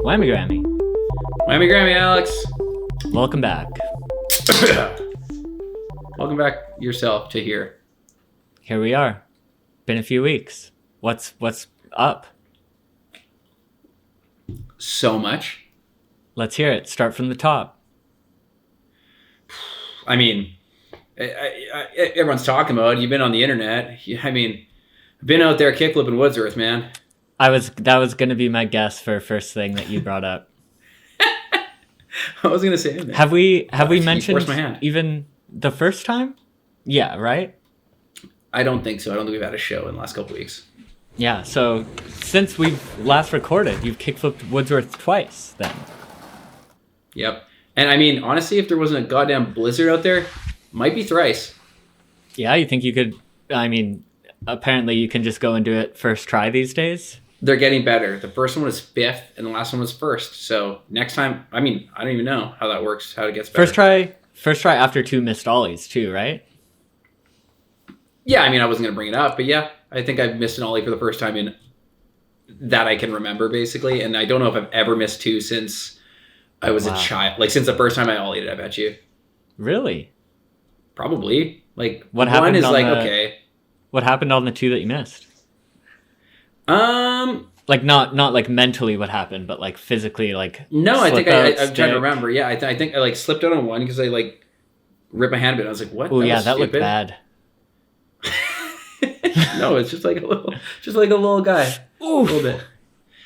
Whammy Grammy. Whammy Grammy, Alex. Welcome back. Welcome back yourself to here. Here we are. Been a few weeks. What's up? So much. Let's hear it. Start from the top. I mean, everyone's talking about it. You've been on the internet. I mean, I've been out there kickflipping Woodsworth, man. That was going to be my guess for first thing that you brought up. I was going to say, man. Have we mentioned forced my hand. even the first time? Yeah, right? I don't think so. I don't think we've had a show in the last couple of weeks. Yeah, so since we've last recorded, you've kickflipped Woodsworth twice then. Yep. And I mean, honestly, if there wasn't a goddamn blizzard out there, might be thrice. Yeah, you think you could, I mean, apparently you can just go and do it first try these days? They're getting better. The first one was fifth, and the last one was first. So next time, I mean, I don't even know how that works, how it gets better. First try after 2 missed ollies too, right? Yeah, I mean, I wasn't going to bring it up, but yeah, I think I've missed an ollie for the first time in that I can remember, basically. And I don't know if I've ever missed two since I was a child. Like, since the first time I ollied it, I bet you. Really? Probably. Like, what one happened is like, the, okay. What happened on the two that you missed? Like, not like mentally what happened, but like physically, like... No, I think I'm trying to remember. Yeah, I think I like slipped out on one because I like ripped my hand a bit. I was like, what? Oh, yeah, that looked bad. No, it's just like a little guy. Ooh. A little bit.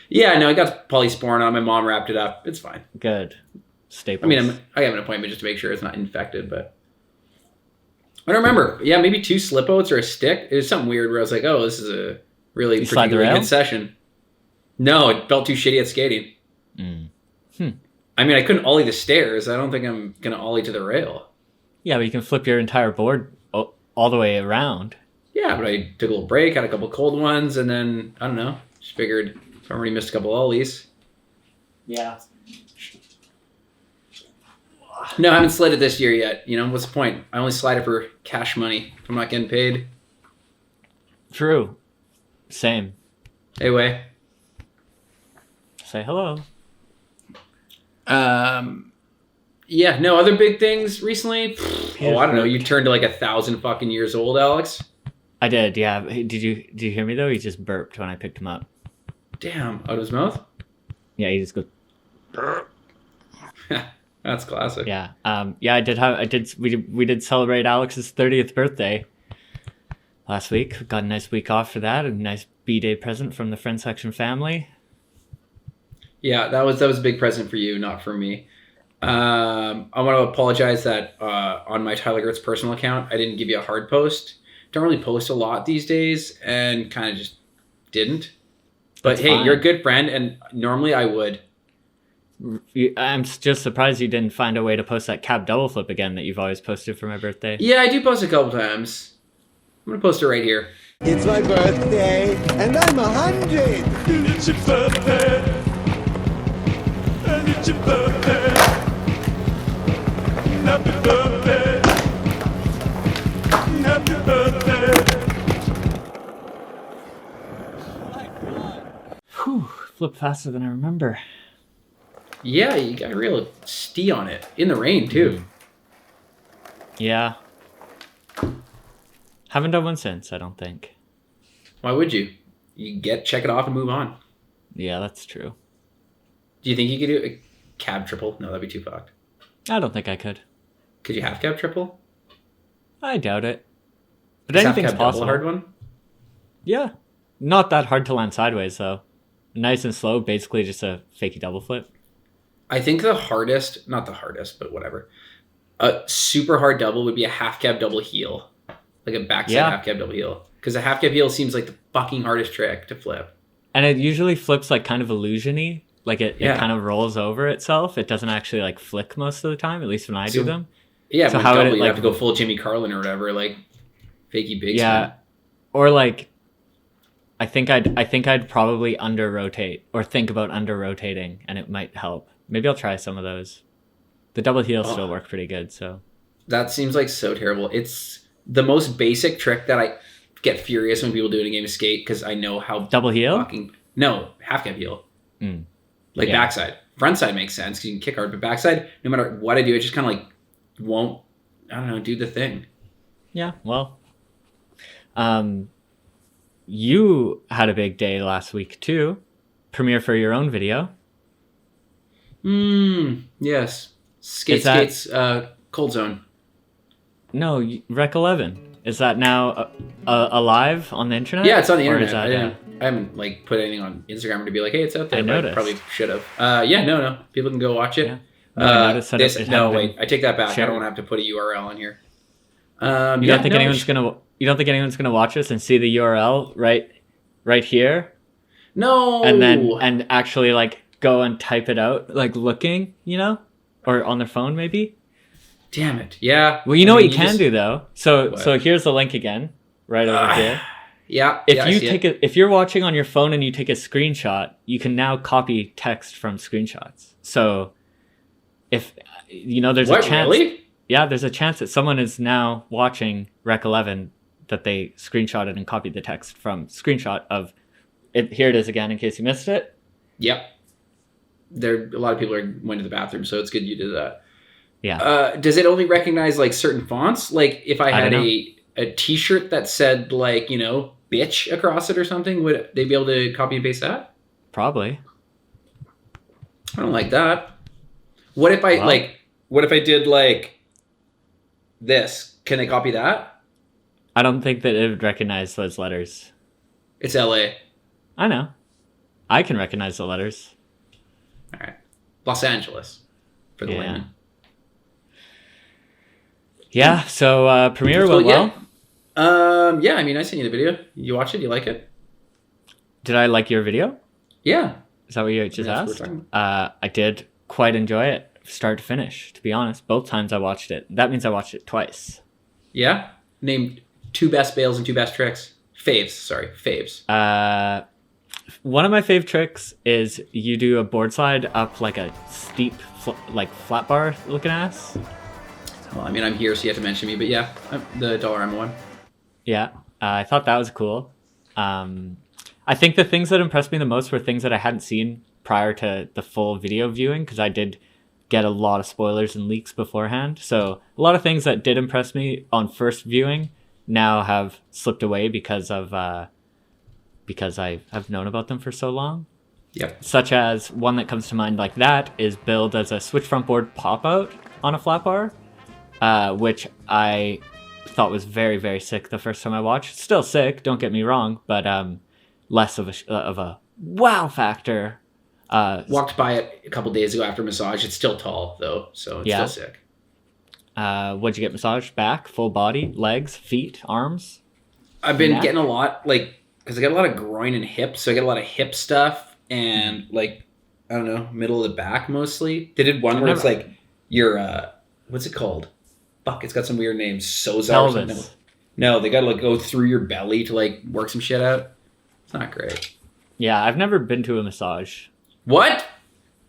Yeah, no, I got polysporin on. My mom wrapped it up. It's fine. Good. Staples. I mean, I have an appointment just to make sure it's not infected, but I don't remember. Yeah, maybe 2 slip outs or a stick. It was something weird where I was like, oh, this is a really particularly good session. No, it felt too shitty at skating. I mean, I couldn't ollie the stairs. I don't think I'm going to ollie to the rail. Yeah, but you can flip your entire board all the way around. Yeah, but I took a little break, had a couple cold ones, and then, I don't know, just figured I already missed a couple ollies. Yeah. No, I haven't slid it this year yet. You know, what's the point? I only slide it for cash money if I'm not getting paid. True. Same. Hey, Way. Say hello. Yeah, no other big things recently? I don't know. You turned to like 1,000 fucking years old, Alex. I did, yeah. Did you hear me though? He just burped when I picked him up. Damn, out of his mouth? Yeah, he just goes. That's classic. Yeah. We did celebrate Alex's 30th birthday last week. Got a nice week off for that. A nice B-Day present from the friend section family. Yeah, that was a big present for you, not for me. I want to apologize that on my Tyler Gertz personal account, I didn't give you a hard post. Don't really post a lot these days, and kind of just didn't. But That's hey, fine. You're a good friend, and normally I would. I'm just surprised you didn't find a way to post that cab double flip again that you've always posted for my birthday. Yeah, I do post a couple times. I'm going to post it right here. It's my birthday, and I'm 100. It's your birthday, and it's your birthday. Happy birthday, happy birthday. Whew, flip faster than I remember. Yeah, you got a real stee on it. In the rain, too. Yeah. Haven't done one since, I don't think. Why would you? You check it off and move on. Yeah, that's true. Do you think you could do a cab triple? No, that'd be too fucked. I don't think I could. Could you half cab triple? I doubt it. But Is anything's half cab possible. double a hard one? Yeah. Not that hard to land sideways, though. Nice and slow, basically just a fakey double flip. I think the hardest, not the hardest, but whatever. A super hard double would be a half cab double heel. Like a backside half cab double heel. Because a half cab heel seems like the fucking hardest trick to flip. And it usually flips like kind of illusion-y. Like it kind of rolls over itself. It doesn't actually like flick most of the time, at least when I do them. Yeah, so with how double, would it, you like, have to go full Jimmy Carlin or whatever, like fakey big yeah. spin. Or like I think I'd probably under rotate or think about under rotating, and it might help. Maybe I'll try some of those. The double heel still work pretty good, so. That seems like so terrible. It's the most basic trick that I get furious when people do it in a game of skate because I know how Double heel? fucking no half cab heel, Mm. like Yeah. backside. Front side makes sense because you can kick hard, but backside, no matter what I do, it just kind of like won't. I don't know, do the thing. Yeah, well, you had a big day last week too. Premiere for your own video. Yes. Is that- Skates, Cold Zone. No, Rec 11. Is that now alive on the internet? Yeah, it's on the Or internet. is that, I haven't like put anything on Instagram to be like, hey, it's out there. I but noticed. Probably should have. No. People can go watch it. Yeah. No, I noticed that it hadn't no, been wait. I take that back. shared. I don't want to have to put a URL on here. You don't think anyone's gonna watch this and see the URL right here, No. and actually like go and type it out, like looking, or on their phone maybe. Damn it. Yeah. Well, you know I what mean, you can just- do though. So What? here's the link again, right over here. Yeah. If yeah, I you see it. if you're watching on your phone and you take a screenshot, you can now copy text from screenshots. So if there's What, a chance. really? Yeah, there's a chance that someone is now watching Rec 11 that they screenshotted and copied the text from screenshot of it. Here it is again in case you missed it. Yep. A lot of people went to the bathroom, so it's good you did that. Yeah. Does it only recognize like certain fonts? Like if I had don't a T-shirt that said like bitch across it or something, would they be able to copy and paste that? Probably. I don't like that. What if I Well- What if I did like this? Can they copy that? I don't think that it would recognize those letters. It's LA. I know. I can recognize the letters. All right. Los Angeles for the Yeah. layman. Yeah, so premiere So, went well. Yeah. I mean, I sent you the video. You watch it? You like it? Did I like your video? Yeah. Is that what you just That's what asked? we're talking I did quite enjoy it, start to finish, to be honest. Both times I watched it. That means I watched it twice. Yeah. Name 2 best bails and 2 best tricks. Faves. Sorry, faves. One of my fave tricks is you do a board slide up like a steep, flat bar looking ass. Well, I mean, I'm here, so you have to mention me. But yeah, the Dollarama one. Yeah, I thought that was cool. I think the things that impressed me the most were things that I hadn't seen prior to the full video viewing, because I did get a lot of spoilers and leaks beforehand. So a lot of things that did impress me on first viewing now have slipped away because I have known about them for so long. Yep. Such as one that comes to mind like that is build as a switch front board pop out on a flat bar, which I thought was very, very sick the first time I watched. Still sick, don't get me wrong, but less of a wow factor. Walked by it a couple days ago after massage. It's still tall though, so it's Yeah. still sick. What'd you get massaged? Back, full body, legs, feet, arms? I've been Yeah. getting a lot because I got a lot of groin and hips, so I get a lot of hip stuff and I don't know, middle of the back mostly. They did one where it's like your what's it called? Fuck, it's got some weird name. Soza or something. Pelvis. No, they gotta go through your belly to work some shit out. It's not great. Yeah, I've never been to a massage. What?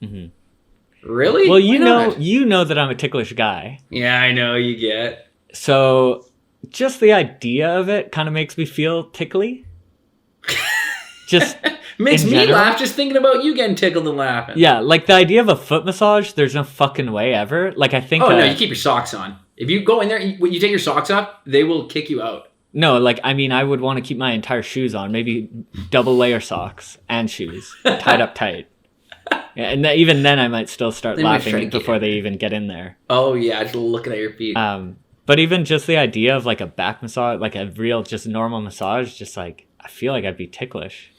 hmm Really? Well, Why not? you know that I'm a ticklish guy. Yeah, I know you get. So just the idea of it kind of makes me feel tickly. Just Makes in me general? laugh just thinking about you getting tickled and laughing. yeah, like the idea of a foot massage. There's no fucking way ever. Like I think. Oh no, you keep your socks on. If you go in there, when you take your socks off, they will kick you out. No, I would want to keep my entire shoes on. Maybe double layer socks and shoes tied up tight. Yeah, and even then, I might still start They might try to laughing get before in they there. even get in there. Oh yeah, just looking at your feet. But even just the idea of like a back massage, like a real just normal massage, just like I feel like I'd be ticklish.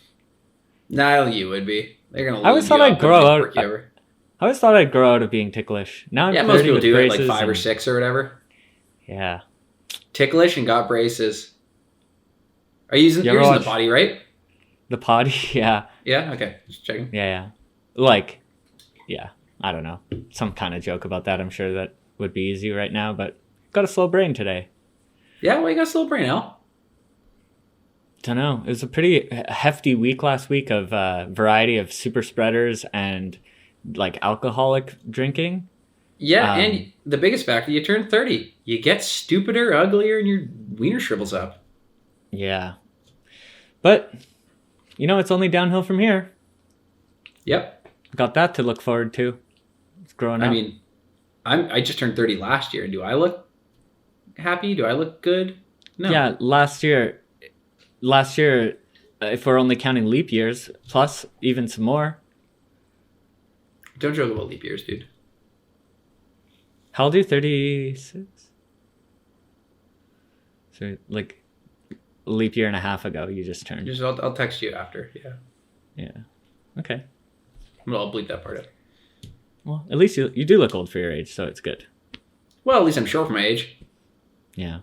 No, you would be. They're gonna. I always lube thought you I'd up grow and out- work you over. I always thought I'd grow out of being ticklish. Now I'm Yeah, most 30 people with do it like braces 5 or and- 6 or whatever. Yeah. Ticklish and got braces. Are you using, You you're ever using the watch- body, right? The potty, yeah. Yeah. Okay. Just checking. Yeah. Yeah. I don't know. Some kind of joke about that. I'm sure that would be easy right now, but got a slow brain today. Yeah. Well, you got a little brain, Al. Don't know. It was a pretty hefty week last week of variety of super spreaders and like alcoholic drinking. Yeah, and the biggest factor, you turn 30. You get stupider, uglier, and your wiener shrivels up. Yeah. But, it's only downhill from here. Yep. Got that to look forward to. It's growing up. I mean, I just turned 30 last year. Do I look happy? Do I look good? No. Yeah, last year, if we're only counting leap years, plus even some more. Don't joke about leap years, dude. How old are you? 36? So, like, a leap year and a half ago, you just turned. I'll text you after, yeah. Yeah. Okay. Well, I'll bleep that part out. Well, at least you do look old for your age, so it's good. Well, at least I'm short for my age. Yeah.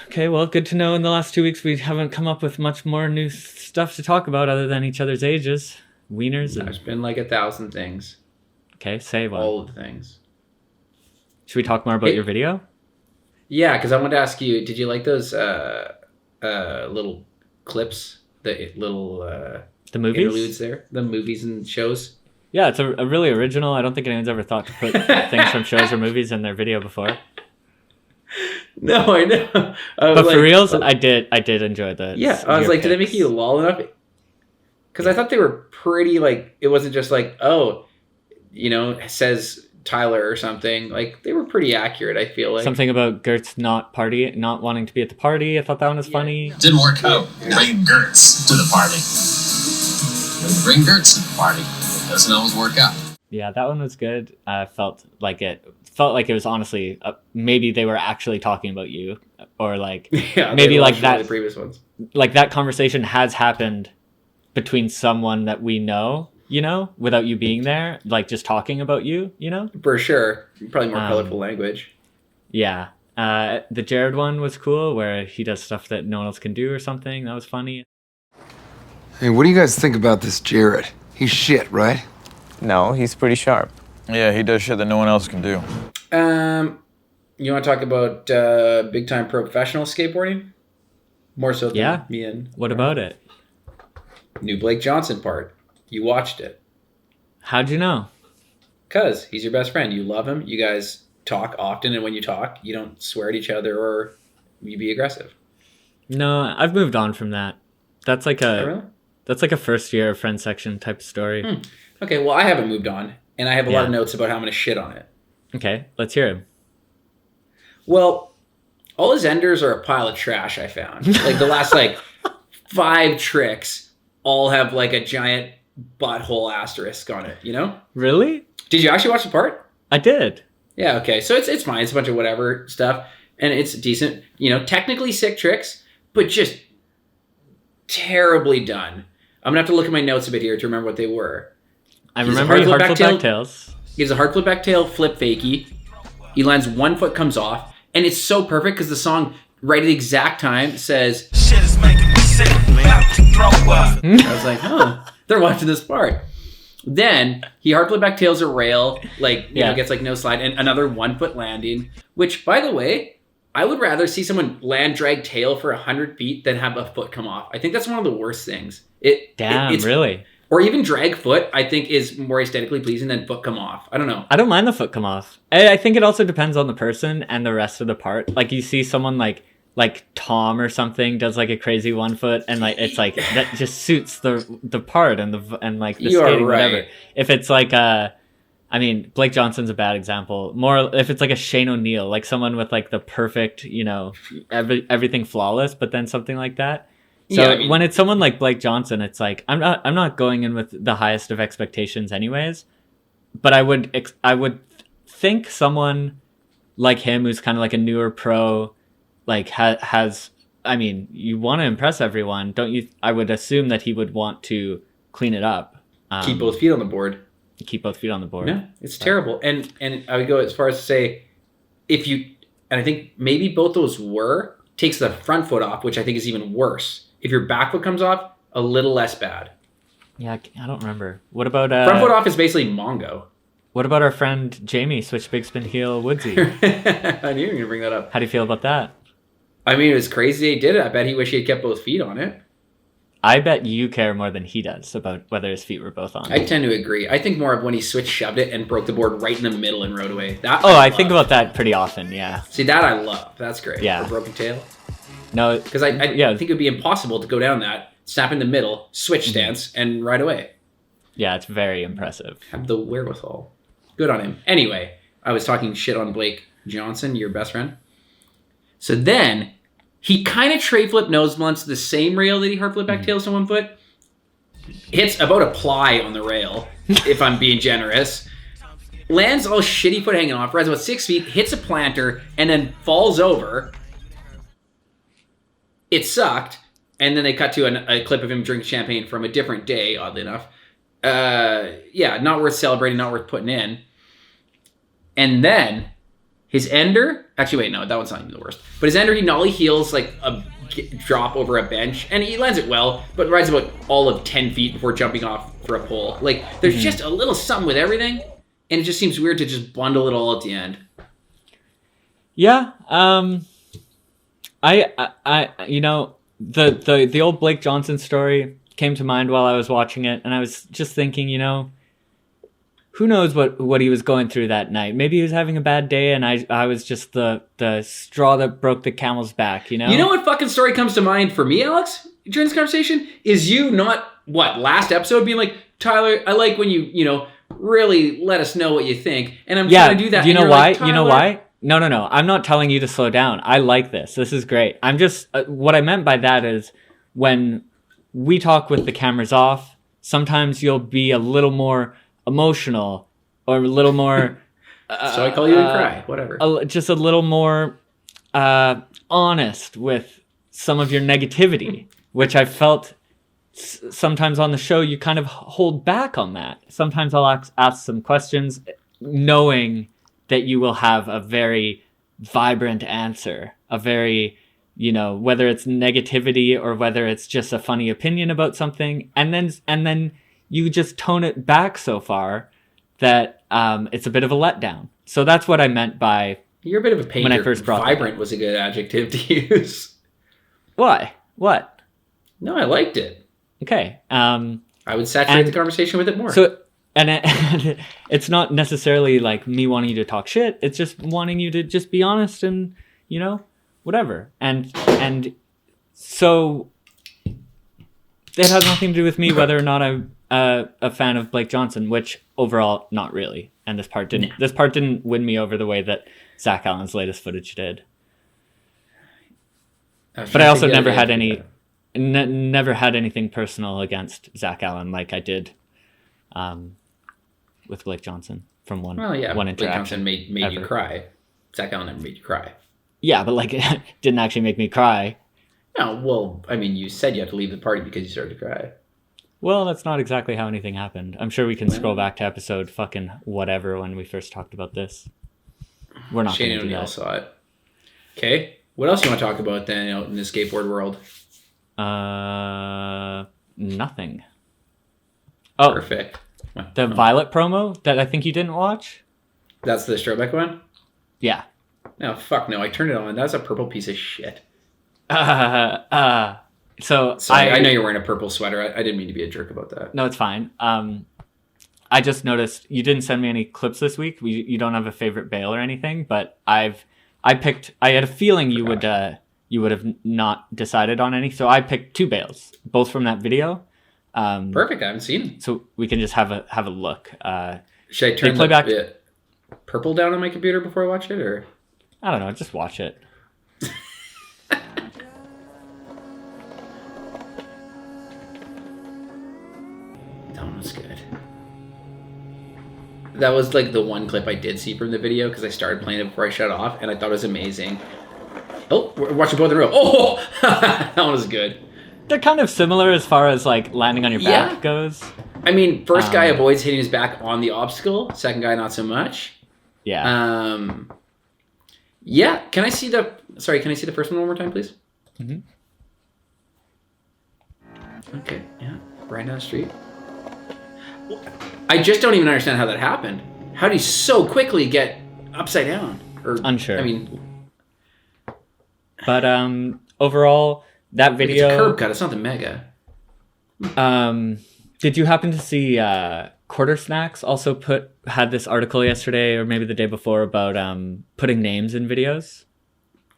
Okay, well, good to know in the last 2 weeks we haven't come up with much more new stuff to talk about other than each other's ages. Wieners. There's been like 1,000 things. Okay, say one. All of the things. Should we talk more about your video? Yeah, because I wanted to ask you, did you like those little clips? The little the movies? Interludes there? The movies and shows? Yeah, it's a really original. I don't think anyone's ever thought to put things from shows or movies in their video before. No, I know. But for reals, I did enjoy the. Yeah, I was like, did they make you lol enough? Because I thought they were pretty, like, it wasn't just like, oh, it says Tyler or something. Like, they were pretty accurate, I feel like. Something about Gertz not wanting to be at the party. I thought that one was funny. Didn't work out. Bring Gertz to the party. Bring Gertz to the party. It doesn't always work out. Yeah, that one was good. Felt like it was honestly maybe they were actually talking about you, or like maybe like that. The previous ones, like that conversation has happened between someone that we know, without you being there, like just talking about you, For sure, probably more colorful language. Yeah, the Jared one was cool, where he does stuff that no one else can do or something. That was funny. Hey, what do you guys think about this Jared? He's shit, right? No, he's pretty sharp. Yeah, he does shit that no one else can do. You want to talk about big time professional skateboarding? More so than me and. What about it? New Blake Johnson part. You watched it. How'd you know? Because he's your best friend. You love him. You guys talk often, and when you talk, you don't swear at each other or you be aggressive. No, I've moved on from that. That's like really? That's like a first year friend section type of story. Okay, well, I haven't moved on, and I have a lot of notes about how I'm going to shit on it. Okay, let's hear him. Well, all his enders are a pile of trash, I found. Like, the last, 5 tricks all have, a giant butthole asterisk on it, Really? Did you actually watch the part? I did. Yeah, okay. So it's fine. It's a bunch of whatever stuff, and it's decent. Technically sick tricks, but just terribly done. I'm going to have to look at my notes a bit here to remember what they were. I remember hard flip back tails. He has a hard flip back tail, flip fakie. He lands, one foot comes off, and it's so perfect because the song, right at the exact time, says, "Shit is making me sick, about to throw up." I was like, huh, they're watching this part. Then he hard flip back tails a rail, gets no slide, and another 1 foot landing, which, by the way, I would rather see someone land drag tail for 100 feet than have a foot come off. I think that's one of the worst things. Really? Or even drag foot, I think, is more aesthetically pleasing than foot come off. I don't know. I don't mind the foot come off. I think it also depends on the person and the rest of the part. Like, you see someone like Tom or something does a crazy 1 foot, and it's that just suits the part and the skating, whatever. If it's Blake Johnson's a bad example. More if it's a Shane O'Neill, someone with the perfect, everything flawless, but then something like that. So when it's someone like Blake Johnson, it's I'm not going in with the highest of expectations anyways, but I would think someone like him who's kind of a newer pro, has you want to impress everyone, don't you? I would assume that he would want to clean it up. Keep both feet on the board. Keep both feet on the board. No, it's terrible. And I would go as far as to say, and I think maybe both those takes the front foot off, which I think is even worse. If your back foot comes off, a little less bad. Yeah, I don't remember. What about... front foot off is basically Mongo. What about our friend Jamie, switch big spin heel Woodsy? I knew you were going to bring that up. How do you feel about that? It was crazy he did it. I bet he wished he had kept both feet on it. I bet you care more than he does about whether his feet were both on. I tend to agree. I think more of when he switched, shoved it, and broke the board right in the middle and rode away. That I think about that pretty often, yeah. See, that I love. That's great. Yeah. For broken tail. No, because I think it would be impossible to go down that, snap in the middle, switch stance, and ride away. Yeah, it's very impressive. Have the wherewithal. Good on him. Anyway, I was talking shit on Blake Johnson, your best friend. So then, he kind of tray flip nose blunts the same rail that he hard flip back tails to 1 foot. Hits about a ply on the rail, if I'm being generous. Lands all shitty foot hanging off, rides about 6 feet, hits a planter, and then falls over. It sucked. And then they cut to a clip of him drinking champagne from a different day, oddly enough. Yeah, not worth celebrating, not worth putting in. And then his ender, actually wait, no, that one's not even the worst. But his ender, he nollie heels like a drop over a bench, and he lands it well, but rides about all of 10 feet before jumping off for a pole. Like, there's just a little something with everything, and it just seems weird to just bundle it all at the end. Yeah, I you know, the old Blake Johnson story came to mind while I was watching it, and I was just thinking, you know, who knows what he was going through that night. Maybe he was having a bad day, and I was just the straw that broke the camel's back, you know? You know what fucking story comes to mind for me, Alex, during this conversation? Is you last episode being like, Tyler, I like when you really let us know what you think, and I'm trying to do that. You know why? Like, you know why? No. I'm not telling you to slow down. I like this. This is great. I'm just, what I meant by that is when we talk with the cameras off, sometimes you'll be a little more emotional or a little more so I call you and cry, whatever. Just a little more honest with some of your negativity, which I felt sometimes on the show you kind of hold back on that. Sometimes I'll ask some questions knowing that you will have a very vibrant answer, a very, whether it's negativity or whether it's just a funny opinion about something, and then you just tone it back so far that it's a bit of a letdown. So that's what I meant by... You're a bit of a painter. When I first brought Vibrant was a good adjective to use. Why? What? No, I liked it. Okay. I would saturate the conversation with it more. So, and it's not necessarily like me wanting you to talk shit. It's just wanting you to just be honest and, whatever. And so it has nothing to do with me whether or not I'm a fan of Blake Johnson, which overall, not really. And this part didn't. This part didn't win me over the way that Zach Allen's latest footage did. But I also never had anything personal against Zach Allen like I did with Blake Johnson from one interaction. Blake Johnson made you cry. Zach Allen never made you cry. Yeah, but it didn't actually make me cry. No, well, I mean, you said you had to leave the party because you started to cry. Well, that's not exactly how anything happened. I'm sure we can scroll back to episode fucking whatever when we first talked about this. We're not going to do that. Shane O'Neill saw it. Okay. What else do you want to talk about then out in the skateboard world? Nothing. Oh, perfect. The Violet promo that I think you didn't watch? That's the Strobeck one? Yeah. No, fuck no. I turned it on. That was a purple piece of shit. So sorry, I know you're wearing a purple sweater. I didn't mean to be a jerk about that. No, it's fine. I just noticed you didn't send me any clips this week. You don't have a favorite bail or anything, but I had a feeling you would have not decided on any, so I picked two bails, both from that video. Perfect. I haven't seen them. So we can just have a look. Should I turn the purple down on my computer before I watch it, or? I don't know. Just watch it. That one was good. That was like the one clip I did see from the video because I started playing it before I shut off, and I thought it was amazing. Oh, we're watching both in a row. Oh, that one was good. They're kind of similar as far as like landing on your back goes. I mean, first guy avoids hitting his back on the obstacle. Second guy, not so much. Yeah. Yeah. Can I see the first one more time, please? Mm-hmm. Okay. Yeah. Right down the street. I just don't even understand how that happened. How did he so quickly get upside down? Or unsure. I mean, but overall, that video. It's a curb cut. It's not the mega. Did you happen to see Quarter Snacks also had this article yesterday or maybe the day before about putting names in videos?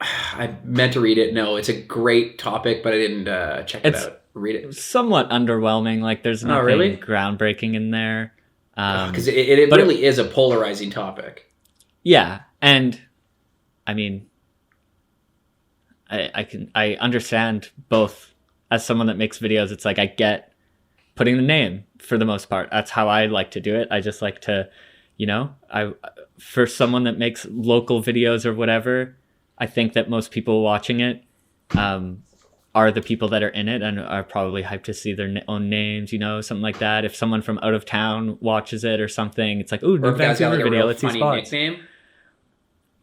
I meant to read it. No, it's a great topic, but I didn't check it out. Read it. Somewhat underwhelming. Like there's nothing really? groundbreaking in there. Because it really is a polarizing topic. Yeah, and I mean, I understand both. As someone that makes videos, it's like I get putting the name for the most part. That's how I like to do it. I just like to, for someone that makes local videos or whatever, I think that most people watching it are the people that are in it and are probably hyped to see their own names, something like that. If someone from out of town watches it or something, it's like, ooh, new Vancouver video, let's see spots. Nickname.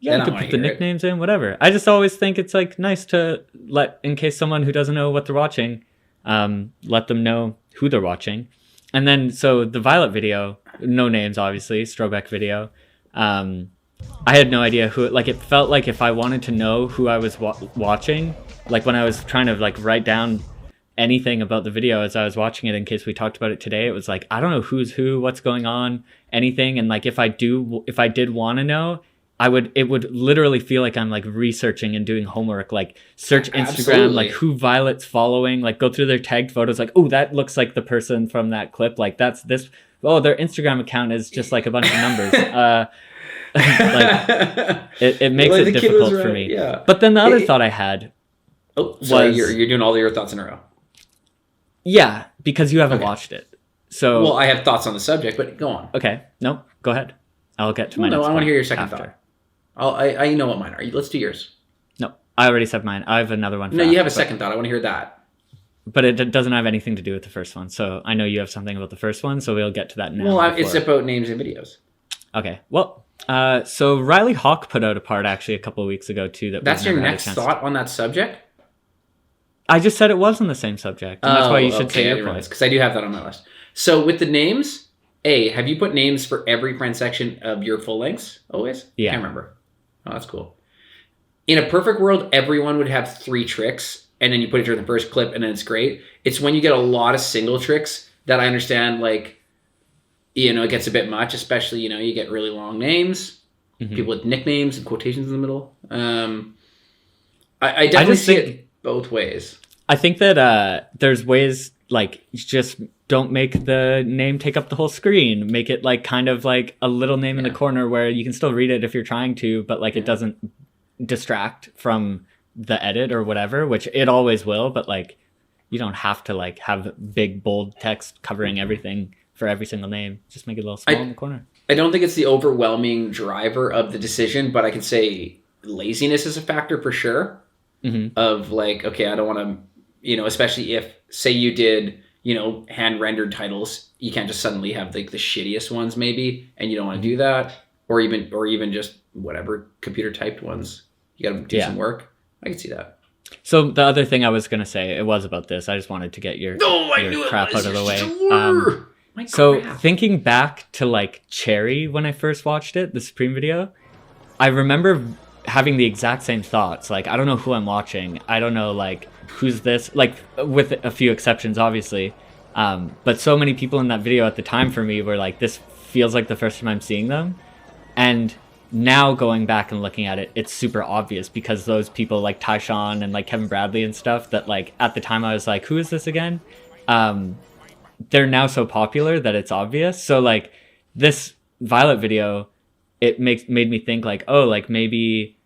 Yeah, you could put the nicknames in, whatever. I just always think it's like nice to in case someone who doesn't know what they're watching, let them know who they're watching. And then, so the Violet video, no names, obviously, Strobeck video. I had no idea who, it felt like if I wanted to know who I was watching, like when I was trying to write down anything about the video as I was watching it in case we talked about it today, it was like, I don't know who's who, what's going on, anything. And if I did want to know, it would literally feel like I'm researching and doing homework, search Instagram, Absolutely. who Violet's following, go through their tagged photos, oh, that looks like the person from that clip, that's this, oh, their Instagram account is just a bunch of numbers. It makes it difficult for me. Yeah. But then the other thought I had sorry, you're doing all your thoughts in a row. Yeah, because you haven't watched it. So well, I have thoughts on the subject, but go on. Okay, no, go ahead. I'll get to my next I want to hear your second after. thought. I know what mine are. Let's do yours. No, I already said mine. I have another one. No, you have a second thought. I want to hear that. But it doesn't have anything to do with the first one. So I know you have something about the first one, so we'll get to that now. Well, it's about names and videos. Okay. Well, so Riley Hawk put out a part actually a couple of weeks ago too. That's your next thought on that subject? I just said it was on the same subject. And that's why you should say your point. Because I do have that on my list. So with the names, have you put names for every friend section of your full lengths always? Yeah. I can't remember. Oh, that's cool. In a perfect world, everyone would have 3 tricks, and then you put it in the first clip, and then it's great. It's when you get a lot of single tricks that I understand, it gets a bit much, especially, you get really long names, people with nicknames and quotations in the middle. I definitely see it both ways. I think that there's ways, just don't make the name take up the whole screen. Make it kind of a little name in the corner where you can still read it if you're trying to, but it doesn't distract from the edit or whatever, which it always will, but you don't have to have big bold text covering everything for every single name. Just make it a little small in the corner. I don't think it's the overwhelming driver of the decision, but I can say laziness is a factor for sure. Of okay, I don't want to, especially if say you did, hand rendered titles, you can't just suddenly have the shittiest ones maybe, and you don't want to do that, or even just whatever computer typed ones. You got to do some work. I can see that. So the other thing I was gonna say, it was about this. I just wanted to get your crap out of the way. So thinking back to Cherry when I first watched it, the Supreme video, I remember having the exact same thoughts. I don't know who I'm watching. I don't know who's this. With a few exceptions, obviously. But so many people in that video at the time for me were this feels like the first time I'm seeing them. And now going back and looking at it, it's super obvious because those people like Tyshawn and Kevin Bradley and stuff that at the time I was who is this again? They're now so popular that it's obvious. So this Violet video, it made me think maybe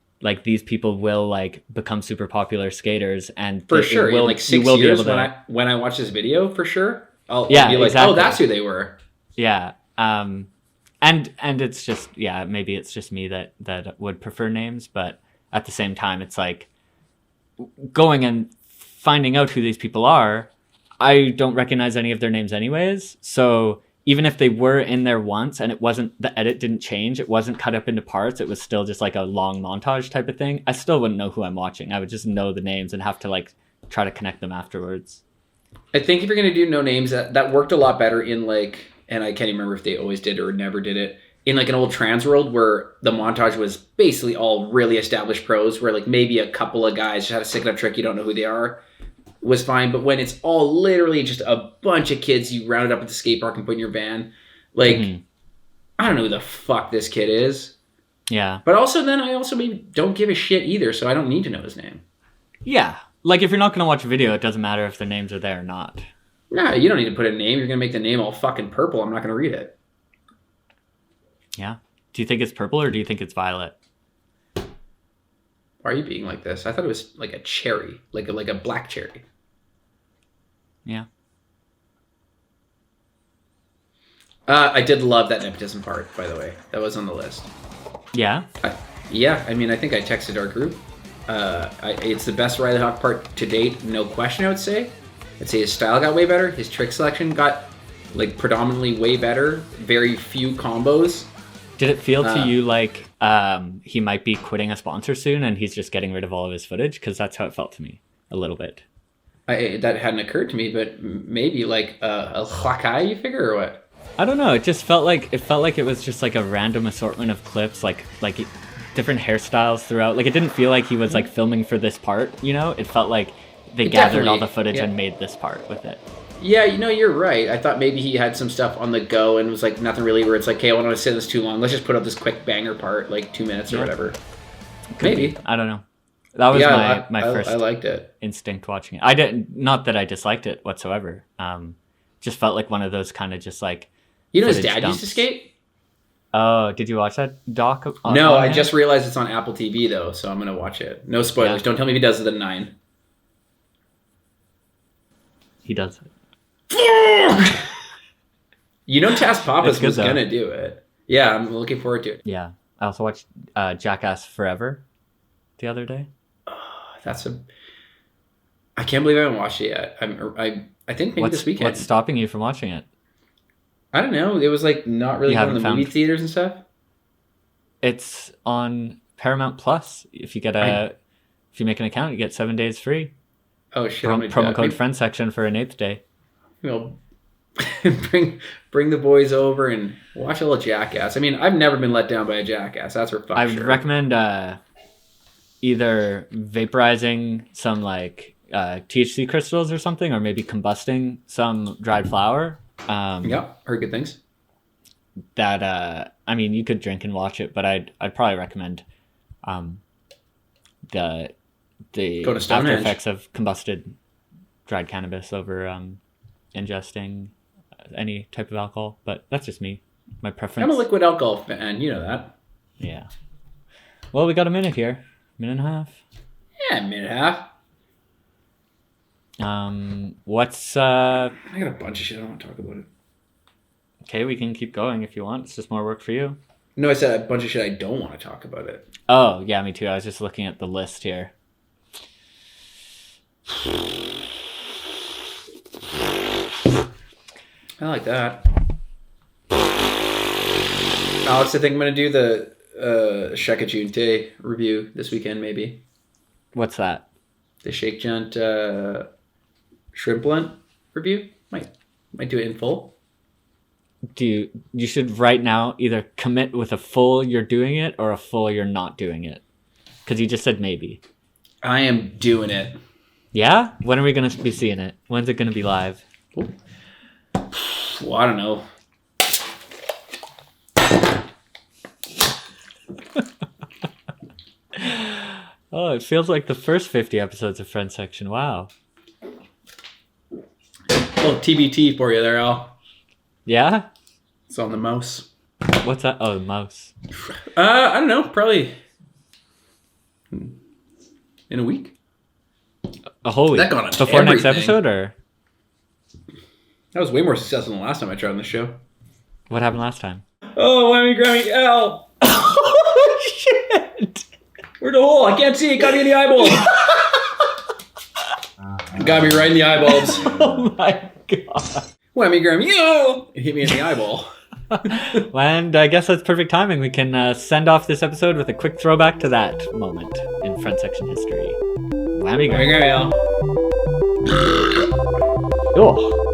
these people will become super popular skaters, and for sure in 6 years when I watch this video, for sure I'll be exactly. Oh, that's who they were. Yeah. And it's just, maybe it's just me that would prefer names, but at the same time, it's going and finding out who these people are. I don't recognize any of their names anyways. So even if they were in there once and the edit didn't change, it wasn't cut up into parts, it was still just a long montage type of thing, I still wouldn't know who I'm watching. I would just know the names and have to try to connect them afterwards. I think if you're going to do no names, that worked a lot better in and I can't even remember if they always did or never did it, in an old trans world where the montage was basically all really established pros, where maybe a couple of guys just had a sick enough trick, you don't know who they are. was fine. But when it's all literally just a bunch of kids you rounded up at the skate park and put in your van, like, I don't know who the fuck this kid is. Yeah. But also then I also maybe don't give a shit either, so I don't need to know his name. Yeah. Like, if you're not going to watch a video, it doesn't matter if their names are there or not. Nah, you don't need to put a name. You're going to make the name all fucking purple. I'm not going to read it. Yeah. Do you think it's purple or do you think it's violet? Why are you being like this? I thought it was like a cherry, like a black cherry. Yeah. I did love that nepotism part, by the way. That was on the list. Yeah? Yeah, I mean, I think I texted our group. It's the best Riley Hawk part to date, no question, I would say. I'd say his style got way better. His trick selection got, like, predominantly way better. Very few combos. Did it feel to you like he might be quitting a sponsor soon and he's just getting rid of all of his footage? Because that's how it felt to me, a little bit. That hadn't occurred to me, but maybe, like, a Hakai, you figure, or what? I don't know. It just felt like it was just like a random assortment of clips, like different hairstyles throughout. Like, it didn't feel like he was like filming for this part, you know? It felt like they gathered all the footage and made this part with it. Yeah, you know, you're right. I thought maybe he had some stuff on the go and was like nothing really where it's like, hey, I don't want to sit this too long. Let's just put up this quick banger part, like 2 minutes or whatever. Maybe. I don't know. That was my first I liked it. instinct watching it. I didn't, not that I disliked it whatsoever. Just felt like one of those kind of just like, you know, his dad used to skate? Oh, did you watch that doc? No, I just realized it's on Apple TV, though, so I'm going to watch it. No spoilers. Yeah. Don't tell me if he does it at 9. He does it. You know, Taz Pappas was though. going to do it. Yeah, I'm looking forward to it. Yeah. I also watched Jackass Forever the other day. I can't believe I haven't watched it yet. I think maybe this weekend. What's stopping you from watching it? I don't know. It was like not really going to the movie theaters and stuff. It's on Paramount Plus. If you make an account, you get 7 days free. Oh shit! Promo code friend section for an 8th day. We'll bring the boys over and watch a little Jackass. I mean, I've never been let down by a Jackass. That's for fuck I sure. would recommend either vaporizing some like THC crystals or something, or maybe combusting some dried flower. Yeah, heard good things. That I mean, you could drink and watch it, but I'd probably recommend the after effects of combusted dried cannabis over ingesting any type of alcohol. But that's just me, my preference. I'm a liquid alcohol fan, you know that. Yeah. Well, we got a minute here, minute and a half. Yeah, a minute and a half. What's I got a bunch of shit. I don't want to talk about it. Okay, we can keep going if you want. It's just more work for you. No, I said a bunch of shit. I don't want to talk about it. Oh, yeah, me too. I was just looking at the list here. I like that. Alex, I think I'm going to do the Sheka Junte review this weekend, maybe. What's that? The Shake Junt shrimp blunt review. Might do it in full. You should right now either commit with a full you're doing it or a full you're not doing it. Because you just said maybe. I am doing it. Yeah? When are we going to be seeing it? When's it going to be live? Ooh. Well, I don't know. Oh, it feels like the first 50 episodes of Friend Section. Wow. Little TBT for you there, Al. Yeah? It's on the mouse. What's that? Oh, the mouse. I don't know. Probably in a week. A whole week? That got on before everything. next episode, or? That was way more successful than the last time I tried on the show. What happened last time? Oh, whammy, Grammy, Al. Oh, shit. Where's the hole? I can't see it. Got me in the eyeball. Got me right in the eyeballs. Oh, my God. Whammy, Grammy, yo! It hit me in the eyeball. And I guess that's perfect timing. We can send off this episode with a quick throwback to that moment in Friend Section history. Whammy, Whammy, Grammy. Grammy, Al. Oh.